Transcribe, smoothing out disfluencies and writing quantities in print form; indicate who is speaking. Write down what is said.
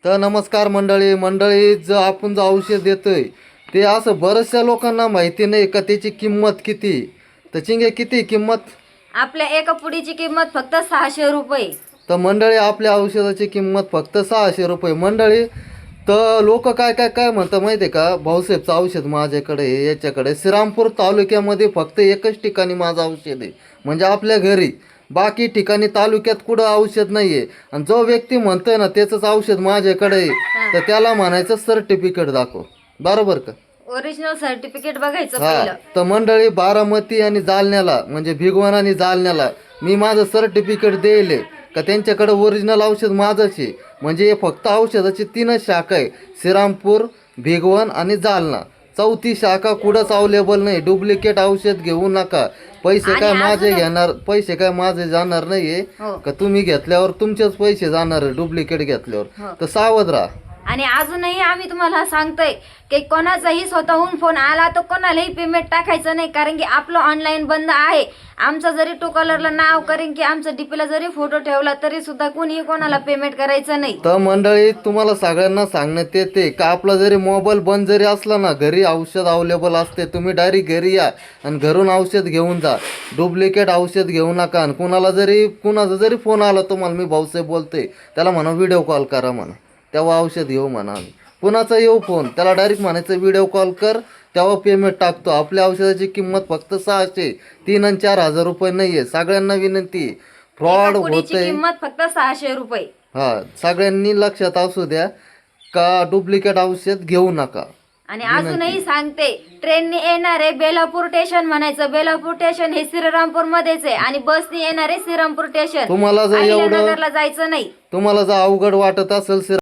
Speaker 1: तर नमस्कार मंडळी. आपण जे औषध देतोय ते असं बऱ्याचशा लोकांना माहिती नाही का त्याची किंमत किती. तर चिंगे किती किंमत?
Speaker 2: आपल्या एका पुडीची किंमत फक्त 600 रुपये.
Speaker 1: तर मंडळी आपल्या औषधाची किंमत फक्त 600 रुपये मंडळी. तर लोक काय काय काय म्हणतात माहिती आहे का, भाऊसाहेबचं औषध माझ्याकडे आहे, याच्याकडे श्रीरामपूर तालुक्यामध्ये फक्त एकच ठिकाणी माझं औषध आहे, म्हणजे आपल्या घरी. बाकी ठिकाणी तालुक्यात कुठं औषध नाही आहे. आणि जो व्यक्ती म्हणतोय ना त्याचंच औषध माझ्याकडे आहे, तर त्याला म्हणायचं सर्टिफिकेट दाखव. बरोबर का?
Speaker 2: ओरिजिनल सर्टिफिकेट बघायचं
Speaker 1: हा.
Speaker 2: पहिलं.
Speaker 1: तर मंडळी बारामती आणि जालन्याला, म्हणजे भिगवण आणि जालन्याला मी माझं सर्टिफिकेट देईल का त्यांच्याकडे ओरिजिनल औषध माझंच आहे. म्हणजे हे फक्त औषधाची 3च शाखा आहे, श्रीरामपूर, भिगवण आणि जालना. चौथी शाखा कुठंच अवेलेबल नाही. डुप्लिकेट औषध घेऊ नका. पैसे
Speaker 2: आणि
Speaker 1: काय माझे
Speaker 2: अजून
Speaker 1: घेणार, पैसे काय माझे जाणार नाहीये
Speaker 2: हो.
Speaker 1: का तुम्ही घेतल्यावर तुमचेच पैसे जाणार आहे डुप्लिकेट घेतल्यावर.
Speaker 2: हो.
Speaker 1: तर सावध राहा.
Speaker 2: आणि अजूनही आम्ही तुम्हाला सांगतोय की कोणाचाही स्वतःहून फोन आला तर कोणालाही पेमेंट टाकायचं नाही, कारण की आपलं ऑनलाईन बंद आहे. आमचं जरी टू कलरला नाव, कारण की आमचं डीपीला जरी फोटो ठेवला तरी सुद्धा कोणीही कोणाला पेमेंट करायचं नाही.
Speaker 1: तर मंडळी तुम्हाला सगळ्यांना सांगण्यात येते का आपला जरी मोबाईल बंद जरी असला ना, घरी औषध अवेलेबल असते. तुम्ही डायरेक्ट घरी या आणि घरून औषध घेऊन जा. डुप्लिकेट औषध घेऊ नका. आणि कुणाचा जरी फोन आला तुम्हाला, मी भाऊसाहेब बोलतोय, त्याला म्हणा व्हिडिओ कॉल करा म्हणा, तेव्हा औषध घेऊ म्हणा. आम्ही कुणाचा येऊ फोन, त्याला डायरेक्ट म्हणायचं व्हिडिओ कॉल कर, तेव्हा पेमेंट टाकतो. आपल्या औषधाची किंमत फक्त 600, 3 आणि 4,000 रुपये नाहीये. सगळ्यांना विनंती, फ्रॉड
Speaker 2: एका पुडीची
Speaker 1: होतंय.
Speaker 2: किंमत फक्त 600 रुपये.
Speaker 1: हा, सगळ्यांनी लक्षात असू द्या का डुप्लिकेट औषध घेऊ नका.
Speaker 2: आणि अजूनही सांगते, ट्रेनने येणार आहे बेलापूर स्टेशन म्हणायचं. बेलापूर स्टेशन हे श्रीरामपूर मध्येच आहे. आणि बसने येणार आहे श्रीरामपूर स्टेशन.
Speaker 1: तुम्हाला जर
Speaker 2: अहिल्यानगरला जायचं नाही.
Speaker 1: तुम्हाला जर अवघड वाटत असेल